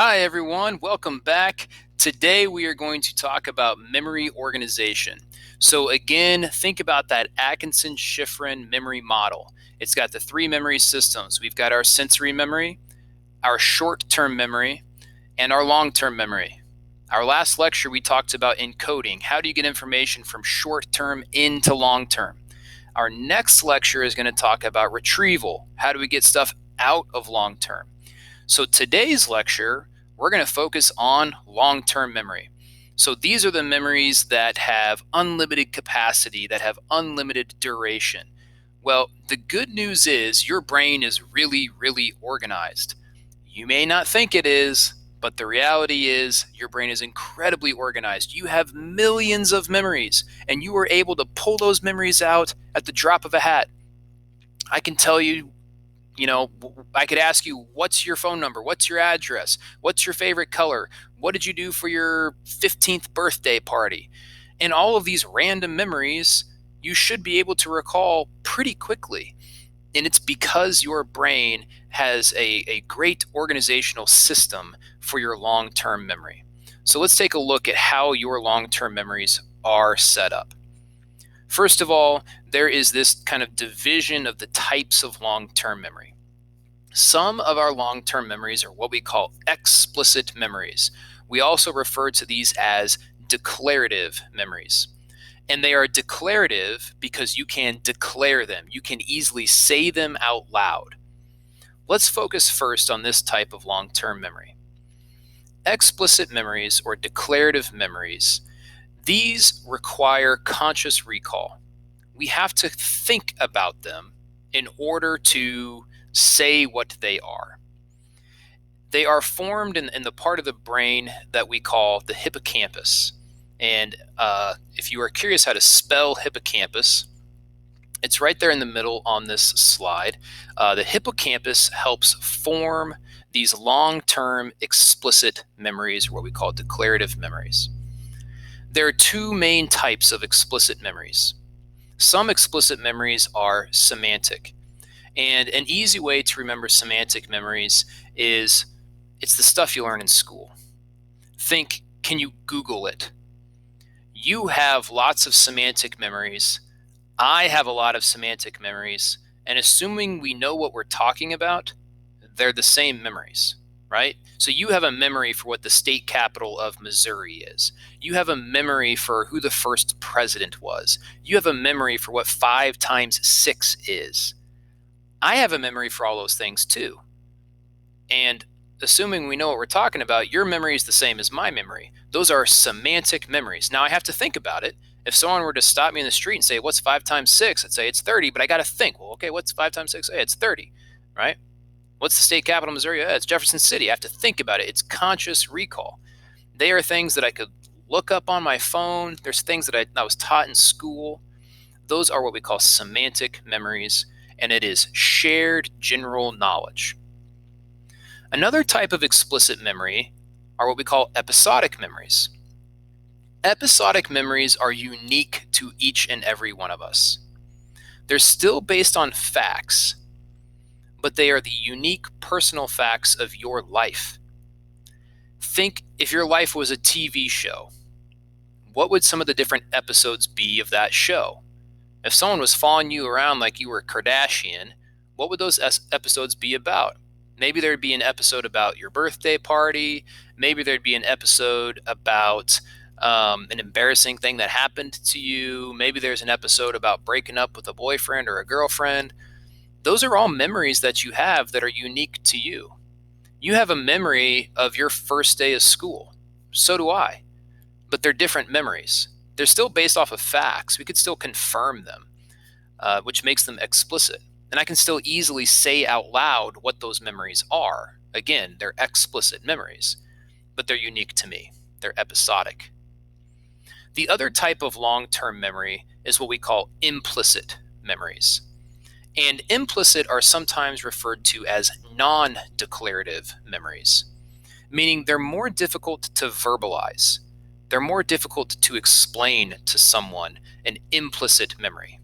Hi, everyone. Welcome back. Today, we are going to talk about memory organization. So, again, think about that Atkinson-Shiffrin memory model. It's got the three memory systems. We've got our sensory memory, our short-term memory, and our long-term memory. Our last lecture, we talked about encoding. How do you get information from short-term into long-term? Our next lecture is going to talk about retrieval. How do we get stuff out of long-term? So today's lecture, we're going to focus on long-term memory. So these are the memories that have unlimited capacity, that have unlimited duration. Well, the good news is your brain is really, really organized. You may not think it is, but the reality is your brain is incredibly organized. You have millions of memories, and you are able to pull those memories out at the drop of a hat. I can tell you, I could ask you, what's your phone number? What's your address? What's your favorite color? What did you do for your 15th birthday party? And all of these random memories, you should be able to recall pretty quickly. And it's because your brain has a great organizational system for your long-term memory. So let's take a look at how your long-term memories are set up. First of all, there is this kind of division of the types of long-term memory. Some of our long-term memories are what we call explicit memories. We also refer to these as declarative memories. And they are declarative because you can declare them. You can easily say them out loud. Let's focus first on this type of long-term memory. Explicit memories or declarative memories, these require conscious recall. We have to think about them in order to say what they are. They are formed in the part of the brain that we call the hippocampus. And if you are curious how to spell hippocampus, it's right there in the middle on this slide. The hippocampus helps form these long-term explicit memories, what we call declarative memories. There are two main types of explicit memories. Some explicit memories are semantic. And an easy way to remember semantic memories is it's the stuff you learn in school. Think, can you Google it? You have lots of semantic memories. I have a lot of semantic memories. And assuming we know what we're talking about, they're the same memories, right? So you have a memory for what the state capital of Missouri is. You have a memory for who the first president was. You have a memory for what 5 times 6 is. I have a memory for all those things too. And assuming we know what we're talking about, your memory is the same as my memory. Those are semantic memories. Now I have to think about it. If someone were to stop me in the street and say, what's 5 times 6? I'd say it's 30, but I got to think, well, okay, what's 5 times 6? Hey, it's 30, right? What's the state capital of Missouri? It's Jefferson City. I have to think about it. It's conscious recall. They are things that I could look up on my phone. There's things that I was taught in school. Those are what we call semantic memories, and it is shared general knowledge. Another type of explicit memory are what we call episodic memories. Episodic memories are unique to each and every one of us. They're still based on facts, but they are the unique personal facts of your life. Think if your life was a TV show, what would some of the different episodes be of that show? If someone was following you around like you were a Kardashian, what would those episodes be about? Maybe there'd be an episode about your birthday party. Maybe there'd be an episode about an embarrassing thing that happened to you. Maybe there's an episode about breaking up with a boyfriend or a girlfriend. Those are all memories that you have that are unique to you. You have a memory of your first day of school. So do I. But they're different memories. They're still based off of facts. We could still confirm them, which makes them explicit. And I can still easily say out loud what those memories are. Again, they're explicit memories, but they're unique to me. They're episodic. The other type of long-term memory is what we call implicit memories. And implicit are sometimes referred to as non-declarative memories, meaning they're more difficult to verbalize. They're more difficult to explain to someone, an implicit memory.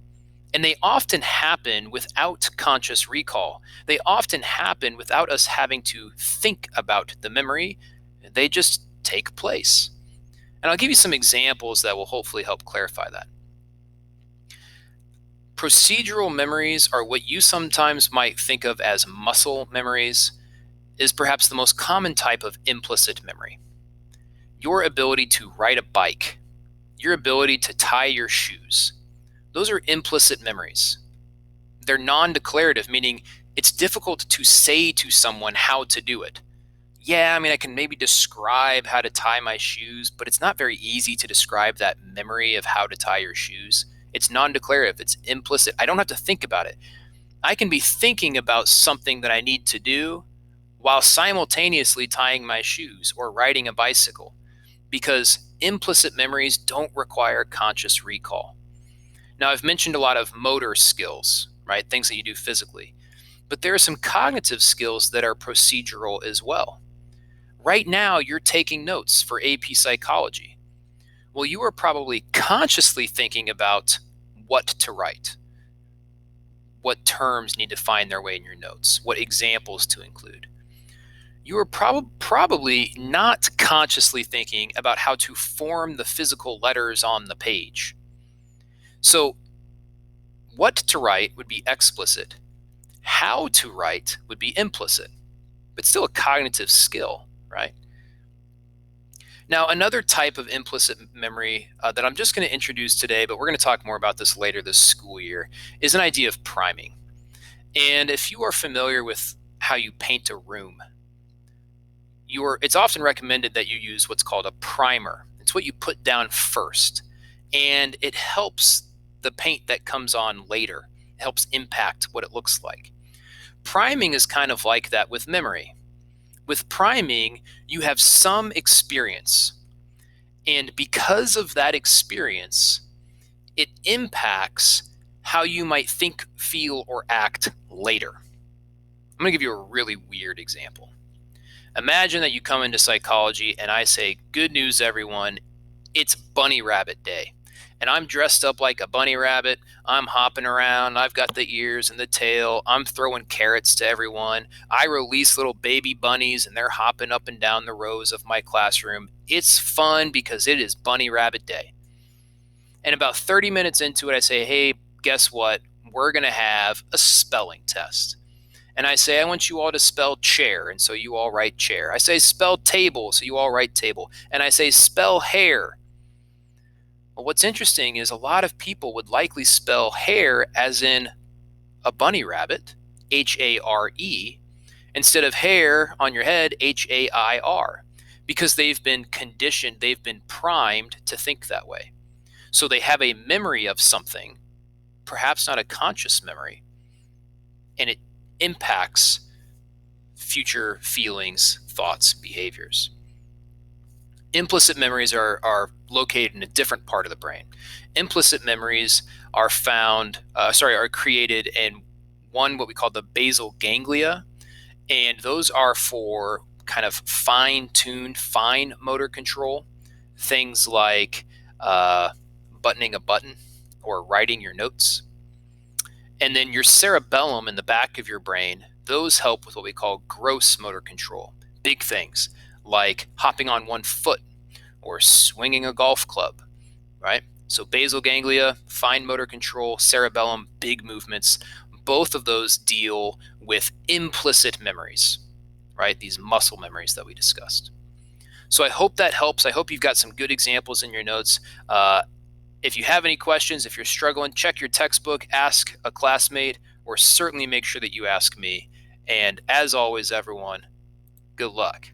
And they often happen without conscious recall. They often happen without us having to think about the memory. They just take place. And I'll give you some examples that will hopefully help clarify that. Procedural memories are what you sometimes might think of as muscle memories, is perhaps the most common type of implicit memory. Your ability to ride a bike, your ability to tie your shoes, those are implicit memories. They're non-declarative, meaning it's difficult to say to someone how to do it. Yeah, I mean, I can maybe describe how to tie my shoes, but it's not very easy to describe that memory of how to tie your shoes. It's non-declarative, it's implicit. I don't have to think about it. I can be thinking about something that I need to do while simultaneously tying my shoes or riding a bicycle, because implicit memories don't require conscious recall. Now, I've mentioned a lot of motor skills, right? Things that you do physically, but there are some cognitive skills that are procedural as well. Right now, you're taking notes for AP Psychology. Well, you are probably consciously thinking about what to write, what terms need to find their way in your notes, what examples to include. You are probably not consciously thinking about how to form the physical letters on the page. So, what to write would be explicit. How to write would be implicit, but still a cognitive skill, right? Now, another type of implicit memory that I'm just going to introduce today, but we're going to talk more about this later this school year, is an idea of priming. And if you are familiar with how you paint a room, it's often recommended that you use what's called a primer. It's what you put down first, and it helps the paint that comes on later. It helps impact what it looks like. Priming is kind of like that with memory. With priming, you have some experience, and because of that experience, it impacts how you might think, feel, or act later. I'm going to give you a really weird example. Imagine that you come into psychology and I say, "Good news, everyone, it's Bunny Rabbit Day." And I'm dressed up like a bunny rabbit. I'm hopping around. I've got the ears and the tail. I'm throwing carrots to everyone. I release little baby bunnies and they're hopping up and down the rows of my classroom. It's fun because it is Bunny Rabbit Day. And about 30 minutes into it, I say, "Hey, guess what? We're going to have a spelling test." And I say, "I want you all to spell chair." And so you all write chair. I say, "Spell table." So you all write table. And I say, "Spell hair." Well, what's interesting is a lot of people would likely spell hair as in a bunny rabbit, H-A-R-E, instead of hair on your head, H-A-I-R, because they've been conditioned, they've been primed to think that way. So they have a memory of something, perhaps not a conscious memory, and it impacts future feelings, thoughts, behaviors. Implicit memories are located in a different part of the brain. Implicit memories are created in what we call the basal ganglia, and those are for kind of fine-tuned, fine motor control. Things like buttoning a button or writing your notes. And then your cerebellum in the back of your brain, those help with what we call gross motor control. Big things like hopping on one foot or swinging a golf club, right? So basal ganglia, fine motor control, cerebellum, big movements. Both of those deal with implicit memories, right? These muscle memories that we discussed. So I hope that helps. I hope you've got some good examples in your notes. If you have any questions, if you're struggling, check your textbook, ask a classmate, or certainly make sure that you ask me. And as always, everyone, good luck.